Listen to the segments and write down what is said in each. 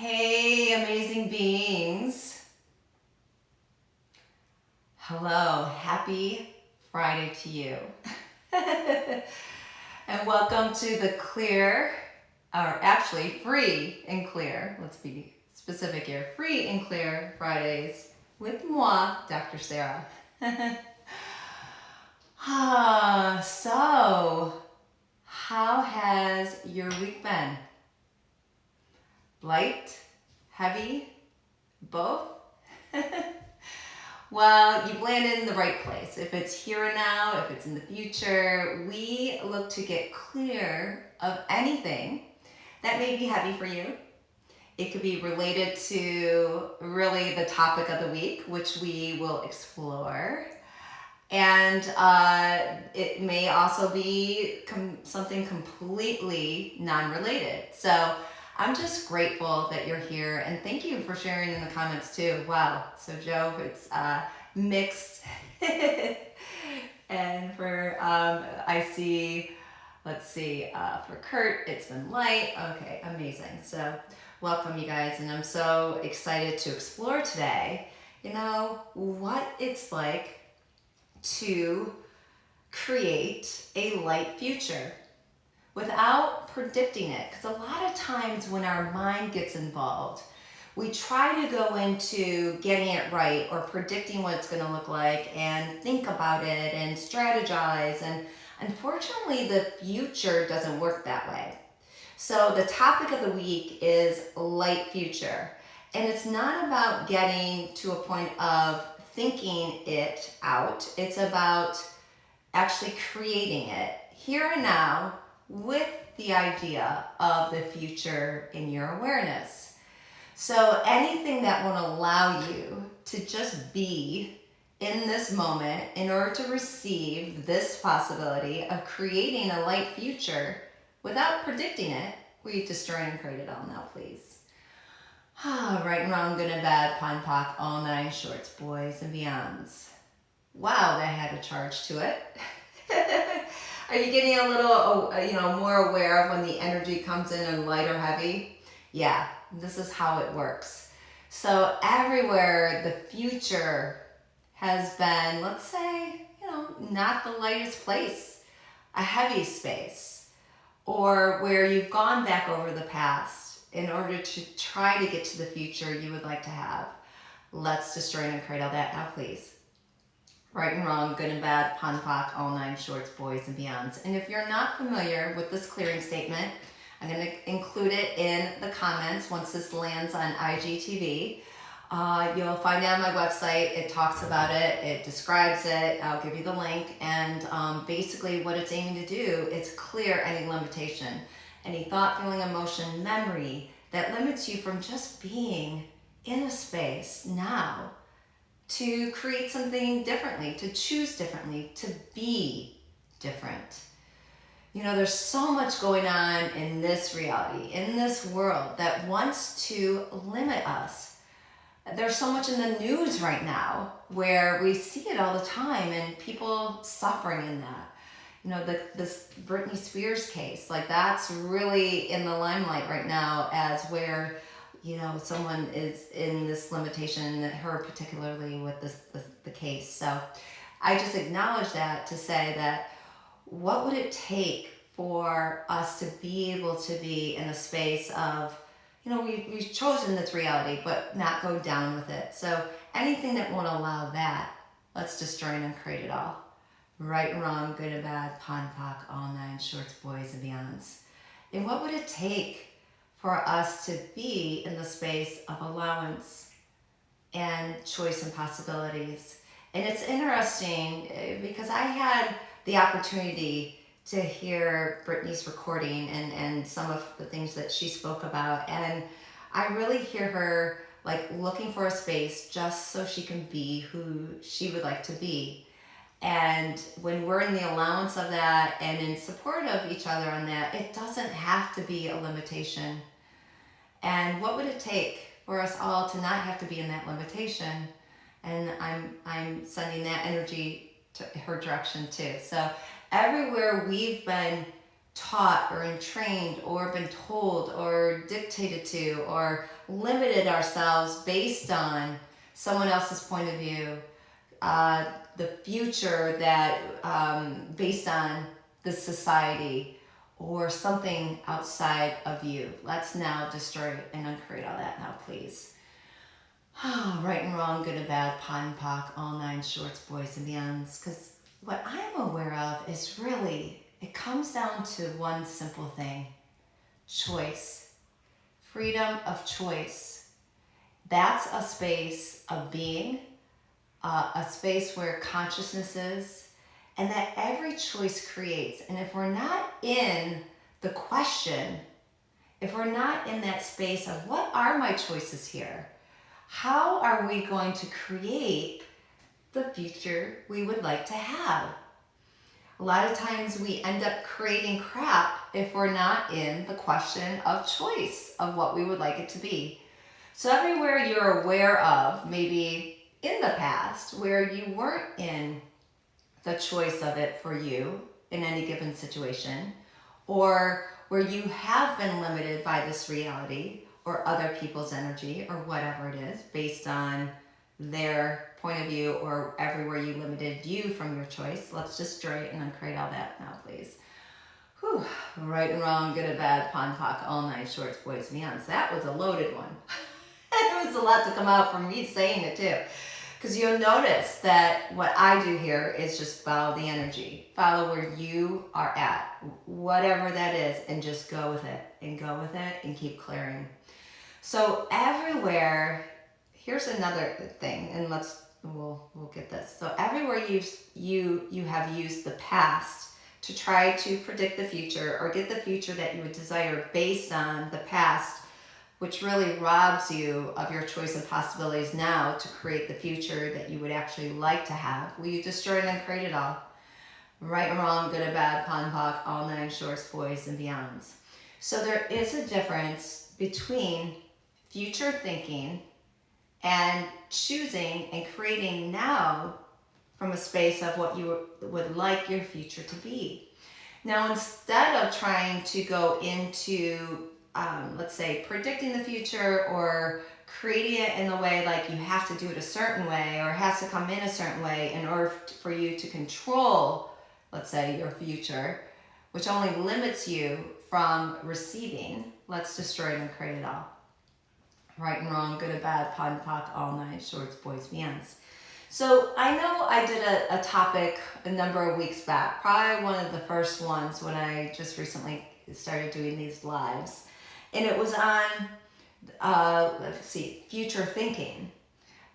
Hey, amazing beings. Hello, happy Friday to you. And welcome to the clear, or actually free and clear, let's be specific here, free and clear Fridays with moi, Dr. Sarah. So, how has your week been? Light? Heavy? Both? Well, you've landed in the right place. If it's here and now, if it's in the future, we look to get clear of anything that may be heavy for you. It could be related to really the topic of the week, which we will explore. And it may also be something completely non-related. So I'm just grateful that you're here, and thank you for sharing in the comments too. Wow, so Joe, it's mixed. And for, I see, let's see, for Kurt, it's been light. Okay, amazing. So welcome you guys, and I'm so excited to explore today, what it's like to create a light future without predicting it. Because a lot of times when our mind gets involved, we try to go into getting it right or predicting what it's going to look like and think about it and strategize. And unfortunately, the future doesn't work that way. So the topic of the week is light future. And it's not about getting to a point of thinking it out. It's about actually creating it here and now with the idea of the future in your awareness. So anything that won't allow you to just be in this moment in order to receive this possibility of creating a light future without predicting it, we destroy and create it all now, please. Right and wrong, good and bad, pon poc, all nine shorts, boys and beyonds. Wow, that had a charge to it. Are you getting a little, more aware of when the energy comes in light or heavy? Yeah, this is how it works. So everywhere the future has been, let's say, not the lightest place, a heavy space, or where you've gone back over the past in order to try to get to the future you would like to have. Let's destroy and create all that now, please. Right and wrong, good and bad, pon poc, all nine shorts, boys and beyonds. And if you're not familiar with this clearing statement, I'm going to include it in the comments once this lands on IGTV. You'll find it on my website. It talks about it. It describes it. I'll give you the link. And basically what it's aiming to do is clear any limitation, any thought, feeling, emotion, memory that limits you from just being in a space now to create something differently, to choose differently, to be different. There's so much going on in this reality, in this world that wants to limit us. There's so much in the news right now where we see it all the time and people suffering in that. This Britney Spears case, that's really in the limelight right now as where someone is in this limitation, her particularly with the case. So I just acknowledge that to say that what would it take for us to be able to be in a space of, we've chosen this reality, but not go down with it. So anything that won't allow that, let's destroy and create it all. Right and wrong, good and bad, pon poc, all nine shorts, boys and beyonds. And what would it take for us to be in the space of allowance and choice and possibilities? And it's interesting because I had the opportunity to hear Britney's recording and some of the things that she spoke about. And I really hear her looking for a space just so she can be who she would like to be. And when we're in the allowance of that and in support of each other on that, it doesn't have to be a limitation. And what would it take for us all to not have to be in that limitation? And I'm sending that energy to her direction too. So everywhere we've been taught or entrained or been told or dictated to or limited ourselves based on someone else's point of view, the future that based on the society or something outside of you. Let's now destroy and uncreate all that now, please. Right and wrong, good and bad, POD and POC, all nine shorts, boys and beyonds. Because what I'm aware of is really, it comes down to one simple thing: choice. Freedom of choice. That's a space of being, a space where consciousness is, and that every choice creates. And if we're not in the question, if we're not in that space of what are my choices here, how are we going to create the future we would like to have? A lot of times we end up creating crap if we're not in the question of choice of what we would like it to be. So everywhere you're aware of, maybe in the past, where you weren't in the choice of it for you in any given situation, or where you have been limited by this reality or other people's energy or whatever it is based on their point of view, or everywhere you limited you from your choice. Let's destroy it and uncreate all that now, please. Whew. Right and wrong, good and bad, POD and POC, all nine shorts, boys and beyonds. That was a loaded one. It was a lot to come out from me saying it too. Because you'll notice that what I do here is just follow the energy. Follow where you are at, whatever that is, and just go with it and keep clearing. So everywhere, here's another thing, and we'll get this. So everywhere you have used the past to try to predict the future or get the future that you would desire based on the past, which really robs you of your choice and possibilities now to create the future that you would actually like to have. Will you destroy and then create it all? Right and wrong, good and bad, POD and POC, all nine shorts, boys and beyonds. So there is a difference between future thinking and choosing and creating now from a space of what you would like your future to be. Now, instead of trying to go into let's say predicting the future or creating it in a way like you have to do it a certain way or it has to come in a certain way in order for you to control, let's say, your future, which only limits you from receiving. Let's destroy it and create it all. Right and wrong, good and bad, POD and POC, all nine shorts, boys, beyonds. So I know I did a topic a number of weeks back, probably one of the first ones when I just recently started doing these lives. And it was on, future thinking.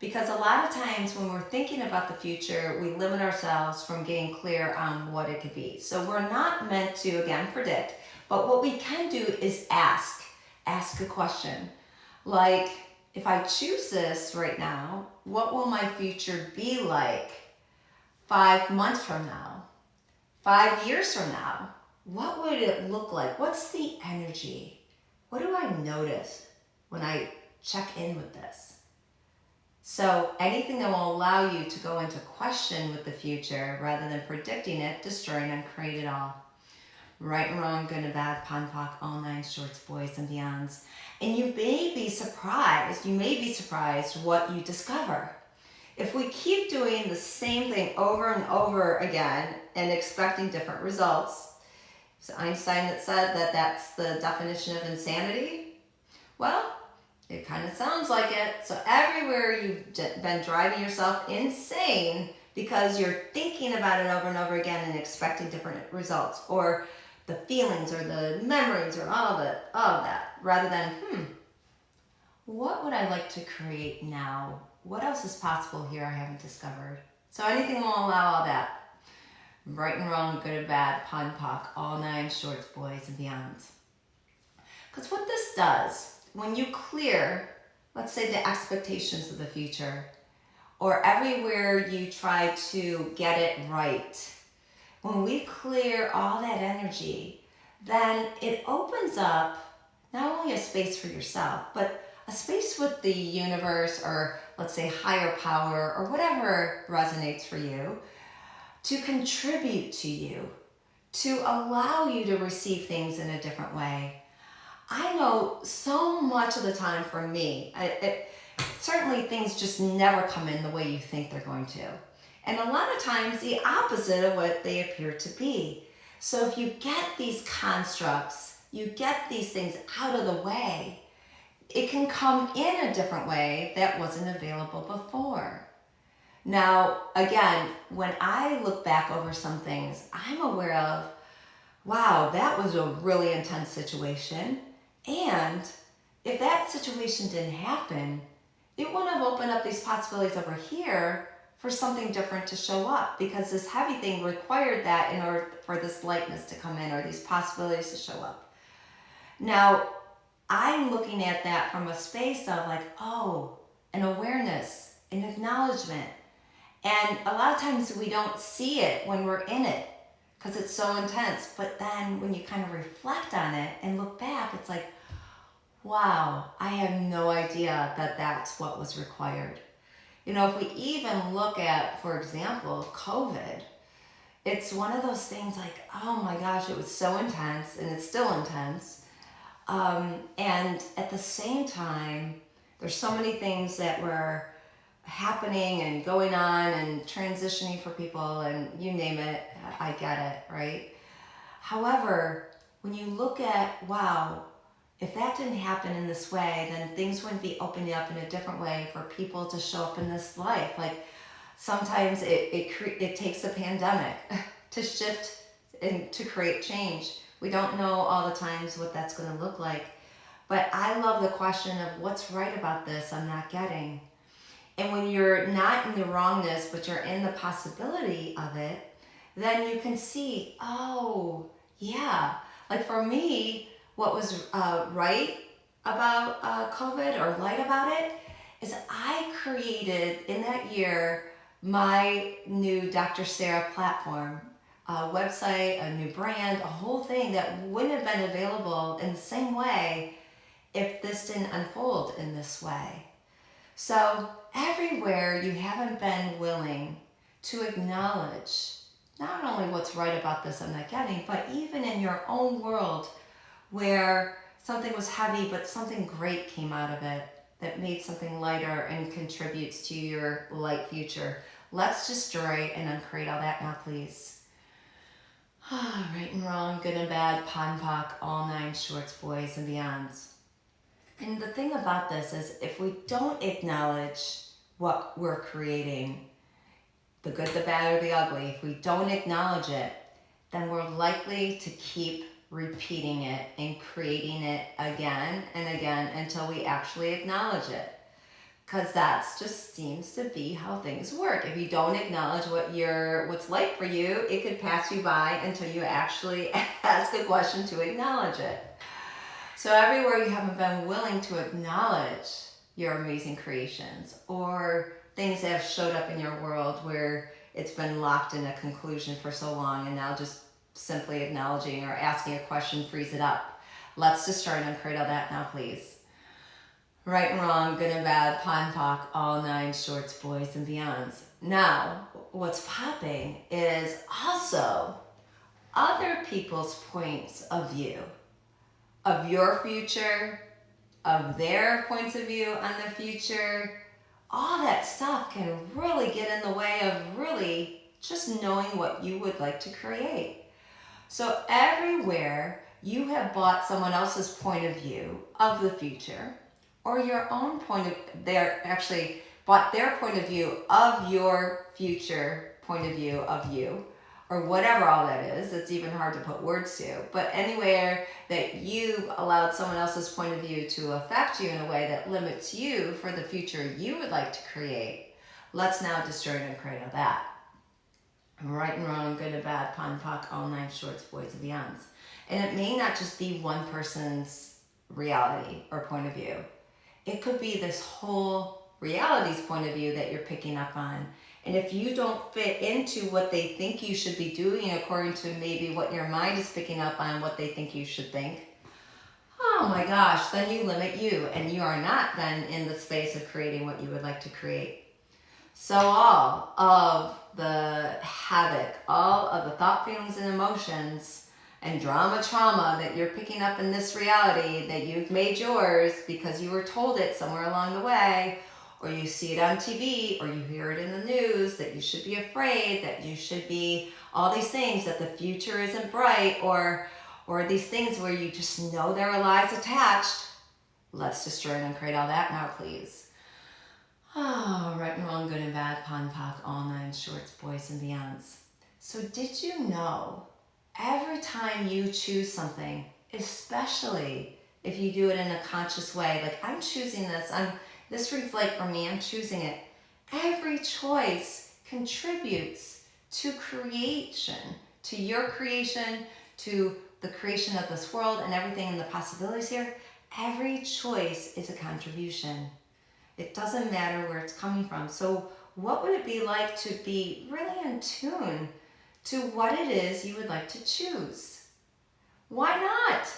Because a lot of times when we're thinking about the future, we limit ourselves from getting clear on what it could be. So we're not meant to, again, predict. But what we can do is ask a question. Like, if I choose this right now, what will my future be like 5 months from now? 5 years from now? What would it look like? What's the energy? What do I notice when I check in with this? So anything that will allow you to go into question with the future rather than predicting it, destroying and create it all. Right and wrong, good and bad, POD and POC, all nine shorts, boys and beyonds. And you may be surprised what you discover. If we keep doing the same thing over and over again and expecting different results, it's Einstein that said that that's the definition of insanity. Well, it kind of sounds like it. So everywhere you've been driving yourself insane because you're thinking about it over and over again and expecting different results, or the feelings or the memories or all of that, rather than, what would I like to create now? What else is possible here I haven't discovered? So anything will allow all that. Right and wrong, good and bad, POD and POC, all nine shorts, boys and beyonds. Because what this does, when you clear, let's say, the expectations of the future, or everywhere you try to get it right, when we clear all that energy, then it opens up not only a space for yourself, but a space with the universe, or let's say higher power, or whatever resonates for you, to contribute to you, to allow you to receive things in a different way. I know so much of the time for me, certainly things just never come in the way you think they're going to. And a lot of times the opposite of what they appear to be. So if you get these constructs, you get these things out of the way, it can come in a different way that wasn't available before. Now, again, when I look back over some things, I'm aware of, wow, that was a really intense situation. And if that situation didn't happen, it wouldn't have opened up these possibilities over here for something different to show up, because this heavy thing required that in order for this lightness to come in or these possibilities to show up. Now, I'm looking at that from a space of like, oh, an awareness, an acknowledgement. And a lot of times we don't see it when we're in it because it's so intense. But then when you kind of reflect on it and look back, it's like, wow, I had no idea that that's what was required. You know, if we even look at, for example, COVID, it's one of those things like, oh my gosh, it was so intense and it's still intense. And at the same time, there's so many things that were happening and going on and transitioning for people and you name it, I get it, right? However, when you look at, wow, if that didn't happen in this way, then things wouldn't be opening up in a different way for people to show up in this life. Like sometimes it takes a pandemic to shift and to create change. We don't know all the times what that's going to look like. But I love the question of what's right about this I'm not getting. And when you're not in the wrongness, but you're in the possibility of it, then you can see, oh, yeah. Like for me, what was right about COVID or light about it is I created in that year my new Dr. Sarah platform, a website, a new brand, a whole thing that wouldn't have been available in the same way if this didn't unfold in this way. So everywhere you haven't been willing to acknowledge not only what's right about this I'm not getting, but even in your own world where something was heavy but something great came out of it that made something lighter and contributes to your light future. Let's destroy and uncreate all that now, please. Right and wrong, good and bad, POD and POC, all nine shorts, boys and beyonds. And the thing about this is if we don't acknowledge what we're creating, the good, the bad, or the ugly, if we don't acknowledge it, then we're likely to keep repeating it and creating it again and again until we actually acknowledge it. Because that just seems to be how things work. If you don't acknowledge what's light for you, it could pass you by until you actually ask a question to acknowledge it. So everywhere you haven't been willing to acknowledge your amazing creations or things that have showed up in your world where it's been locked in a conclusion for so long and now just simply acknowledging or asking a question frees it up. Let's destroy and uncreate all that now, please. Right and wrong, good and bad, POD and POC, all nine shorts, boys and beyonds. Now, what's popping is also other people's points of view of your future, of their points of view on the future. All that stuff can really get in the way of really just knowing what you would like to create. So everywhere you have bought someone else's point of view of the future, or your own actually bought their point of view of your future point of view of you, or whatever all that is, it's even hard to put words to, but anywhere that you allowed someone else's point of view to affect you in a way that limits you for the future you would like to create, let's now destroy and create all that. Right and wrong, good and bad, POD and POC, all nine shorts, boys and beyonds. And it may not just be one person's reality or point of view. It could be this whole reality's point of view that you're picking up on. And if you don't fit into what they think you should be doing according to maybe what your mind is picking up on, what they think you should think, oh my gosh, then you limit you and you are not then in the space of creating what you would like to create. So all of the havoc, all of the thought, feelings, and emotions and drama, trauma that you're picking up in this reality that you've made yours because you were told it somewhere along the way, or you see it on TV, or you hear it in the news that you should be afraid, that you should be all these things, that the future isn't bright, or these things where you just know there are lies attached. Let's destroy and uncreate all that now, please. Oh, right and wrong, good and bad, pon poc, all nine shorts, boys and beyonds. So did you know every time you choose something, especially if you do it in a conscious way, like I'm choosing this, this reads like for me, I'm choosing it. Every choice contributes to creation, to your creation, to the creation of this world and everything and the possibilities here. Every choice is a contribution. It doesn't matter where it's coming from. So what would it be like to be really in tune to what it is you would like to choose? Why not?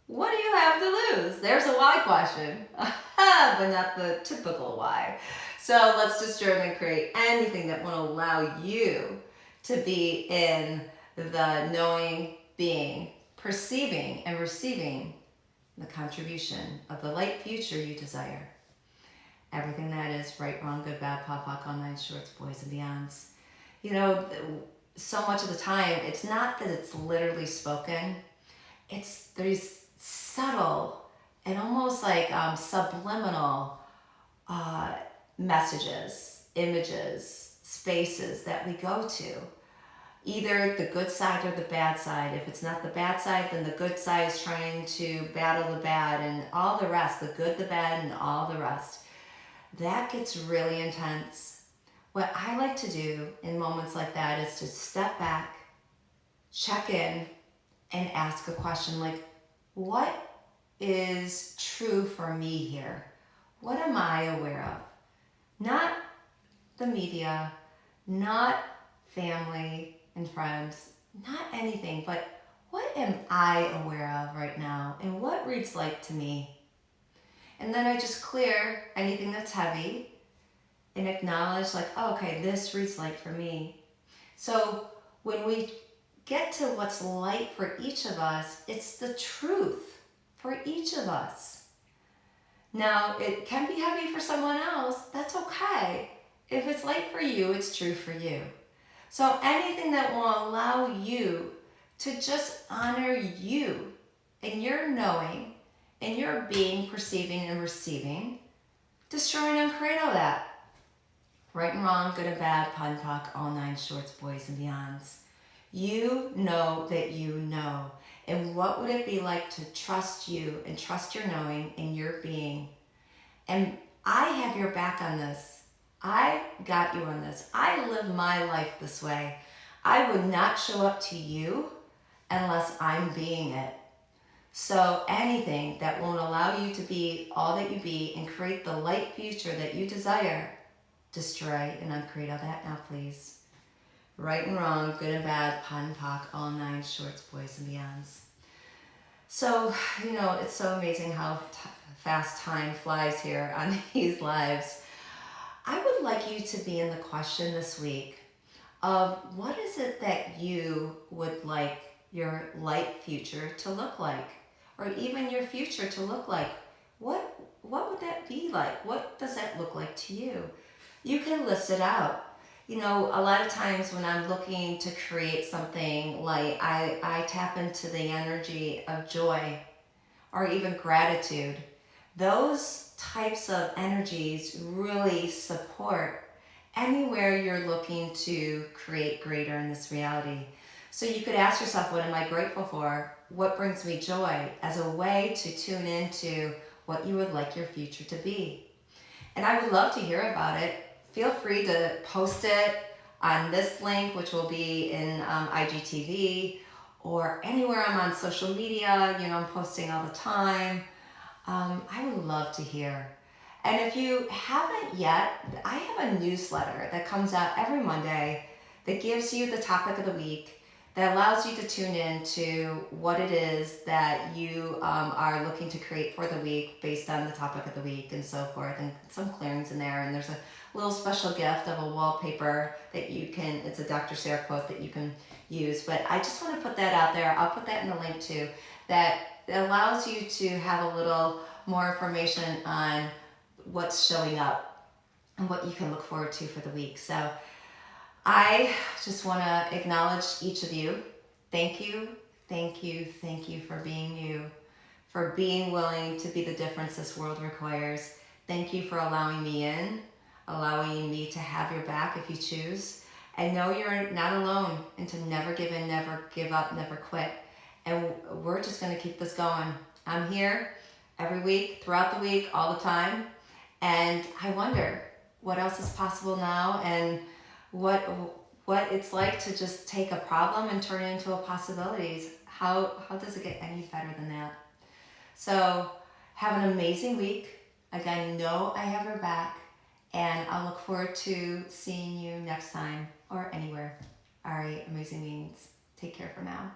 What do you have to lose? There's a why question, but not the typical why. So let's destroy and create anything that will allow you to be in the knowing, being, perceiving, and receiving the contribution of the light future you desire. Everything that is right, wrong, good, bad, pop, poc, all nine shorts, boys and beyonds. You know, so much of the time, it's not that it's literally spoken. It's these subtle and almost like subliminal messages, images, spaces that we go to. Either the good side or the bad side. If it's not the bad side, then the good side is trying to battle the bad and all the rest, the good, the bad, and all the rest. That gets really intense. What I like to do in moments like that is to step back, check in, and ask a question like, what is true for me here? What am I aware of? Not the media, not family and friends, not anything, but what am I aware of right now and what reads light to me? And then I just clear anything that's heavy and acknowledge like, oh, okay, this reads light for me. So when we get to what's light for each of us, it's the truth for each of us. Now, it can be heavy for someone else. That's okay. If it's light for you, it's true for you. So anything that will allow you to just honor you and your knowing and your being, perceiving, and receiving, destroy and uncreate all that. Right and wrong, good and bad, pon poc, all nine shorts, boys and beyonds. You know that you know. And what would it be like to trust you and trust your knowing and your being? And I have your back on this. I got you on this. I live my life this way. I would not show up to you unless I'm being it. So anything that won't allow you to be all that you be and create the light future that you desire, destroy and uncreate all that now, please. Right and wrong, good and bad, pon poc, all nine shorts, boys and beyonds. So, you know, it's so amazing how fast time flies here on these lives. I would like you to be in the question this week of what is it that you would like your light future to look like? Or even your future to look like? What would that be like? What does that look like to you? You can list it out. You know, a lot of times when I'm looking to create something light, I tap into the energy of joy or even gratitude. Those types of energies really support anywhere you're looking to create greater in this reality. So you could ask yourself, what am I grateful for? What brings me joy, as a way to tune into what you would like your future to be. And I would love to hear about it. Feel free to post it on this link, which will be in IGTV, or anywhere I'm on social media. You know, I'm posting all the time. I would love to hear. And if you haven't yet, I have a newsletter that comes out every Monday that gives you the topic of the week, that allows you to tune in to what it is that you are looking to create for the week based on the topic of the week and so forth, and some clearings in there. And there's a little special gift of a wallpaper that you can, it's a Dr. Sarah quote that you can use. But I just want to put that out there. I'll put that in the link too, that allows you to have a little more information on what's showing up and what you can look forward to for the week. So I just want to acknowledge each of you. Thank you, thank you, thank you for being you, for being willing to be the difference this world requires. Thank you for allowing me in, allowing me to have your back if you choose. And know you're not alone, and to never give in, never give up, never quit. And we're just going to keep this going. I'm here every week, throughout the week, all the time. And I wonder what else is possible now, and what it's like to just take a problem and turn it into a possibilities. How does it get any better than that? So have an amazing week. Again, know I have your back, and I'll look forward to seeing you next time or anywhere. All right, amazing beings. Take care for now.